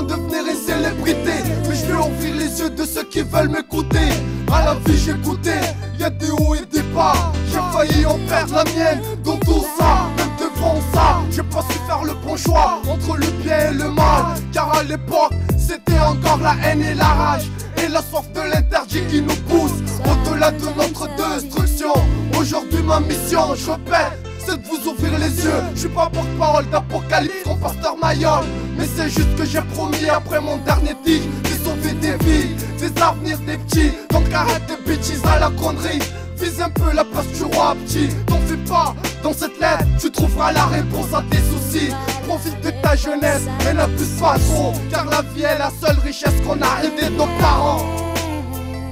en devenir une célébrité, mais je vais ouvrir les yeux de ceux qui veulent m'écouter. À la vie j'ai goûté, y'a des hauts et des bas. J'ai failli en perdre la mienne, dans tout ça, même devant ça. J'ai pas su faire le bon choix entre le bien et le mal, car à l'époque c'était encore la haine et la rage et la soif de l'interdit qui nous pousse au-delà de notre destruction. Aujourd'hui ma mission, je répète, c'est de vous ouvrir les yeux. Je suis pas porte-parole d'Apocalypse comme Pasteur Mayol, mais c'est juste que j'ai promis après mon dernier tic de sauver des vies, des avenirs des petits. Donc arrête de bêtises à la connerie, vise un peu la place du roi petit. T'en fais pas, dans cette lettre tu trouveras la réponse à tes soucis. Profite de ta jeunesse et n'abuse pas trop, car la vie est la seule richesse qu'on a héritée de nos parents.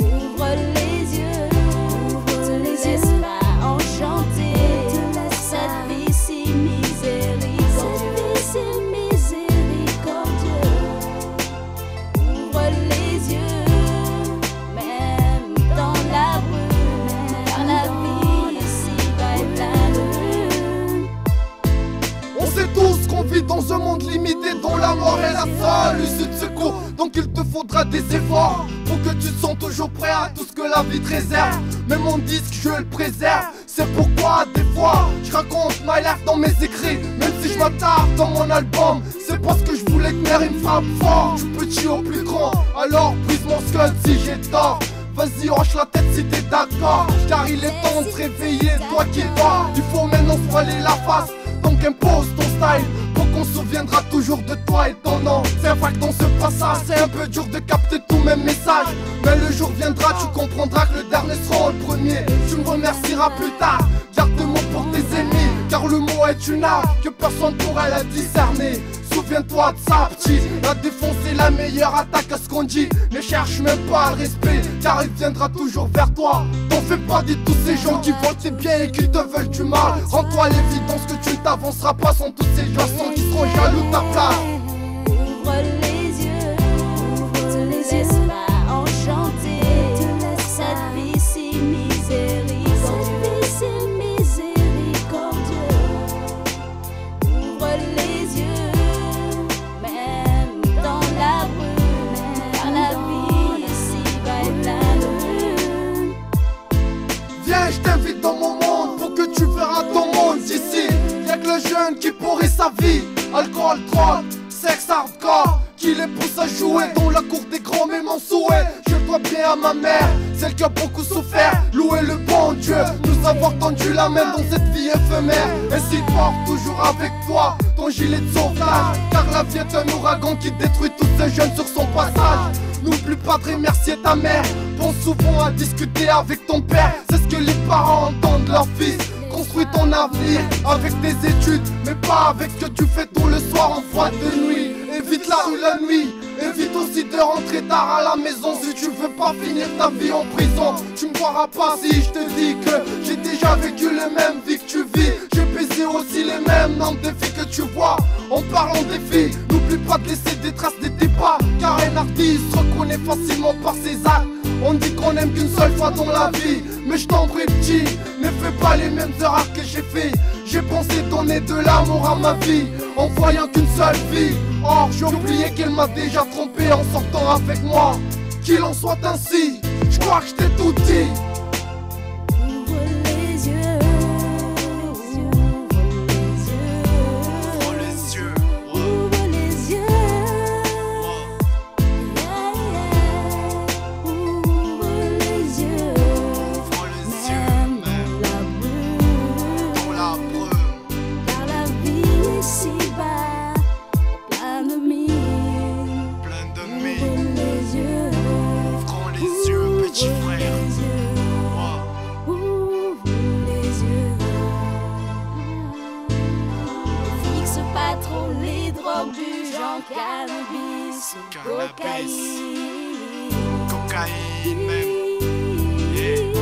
Ouvre les yeux, te laisse pas enchanter cette vie si miséricordieux. Ouvre les yeux, même dans la brume, car la vie ici va être pleine de. On sait tous qu'on vit dans un monde limité dont la mort est la seule issue de secours. Donc il te faudra des efforts pour que tu te sens toujours prêt à tout ce que la vie te réserve. Mais mon disque je le préserve, c'est pourquoi des fois je raconte ma life dans mes écrits. Même si je m'attarde dans mon album, c'est parce que je voulais que mes rimes frappent fort. Du petit au plus grand, alors brise mon scud si j'ai tort. Vas-y hoche la tête si t'es d'accord, car il est temps de se réveiller, toi qui dors. Il faut maintenant se voiler la face, donc impose ton style pour qu'on se souviendra toujours de toi et ton nom. C'est vrai que dans ce passage c'est un peu dur de capter tous mes messages, mais le jour viendra, tu comprendras que le dernier sera le premier. Tu me remercieras plus tard, garde le mot pour tes ennemis, car le mot est une arme que personne pourra la discerner. Souviens-toi de ça petit, la défense est la meilleure attaque à ce qu'on dit. Ne cherche même pas le respect, car il viendra toujours vers toi. T'en fais pas de tous ces gens qui volent tes biens et qui te veulent du mal. Rends-toi l'évidence que tu ne t'avanceras pas sans tous ces gens qui seront jaloux de ta place. Ouvre les yeux, te laisse pas enchanter cette vie si miséricordieux. Ouvre les yeux, même dans la brume, car la vie ici va être pleine de. Viens, je t'invite dans mon monde pour que tu verras ton monde d'ici. Y'a que le jeune qui pourrit sa vie, alcool, drogue, sexe hardcore, qui les pousse à jouer dans la cour des grands. Mais mon souhait, je dois bien à ma mère, celle qui a beaucoup souffert. Louer le bon Dieu, nous avoir tendu la main dans cette vie éphémère. Ainsi porte toujours avec toi ton gilet de sauvetage, car la vie est un ouragan qui détruit tous ces jeunes sur son passage. N'oublie pas de remercier ta mère, pense souvent à discuter avec ton père. C'est ce que les parents entendent de leur fils. Construis ton avenir avec tes études, mais pas avec ce que tu fais tout le soir en boîte de nuit. Évite-la sous la nuit, évite aussi de rentrer tard à la maison si tu veux pas finir ta vie en prison. Tu me croiras pas si je te dis que j'ai déjà vécu les mêmes vies que tu vis. J'ai baisé aussi les mêmes nombres de filles que tu vois. En parlant des filles, n'oublie pas de laisser des traces de tes pas, car un artiste se reconnaît facilement par ses actes. On dit qu'on aime qu'une seule fois dans la vie, mais je t'en prie petit, ne fais pas les mêmes erreurs que j'ai fait. J'ai pensé donner de l'amour à ma vie, en voyant qu'une seule vie. Or j'ai oublié qu'elle m'a déjà trompé en sortant avec moi. Qu'il en soit ainsi, je crois que je t'ai tout dit. Ouvre les yeux, Ouvre les yeux, ouvre les yeux. Ouvre les yeux, ouvre les yeux, même dans la brume. car la vie ici-bas est pleine de mille. Plein de Ouvre mille, les yeux, ouvrons les yeux, petit frère. Wow. ouvre les yeux. Ne fixe pas trop les drogues du genre cannabis ou Cannabis. cocaïne. Cocaïne même. Yeah.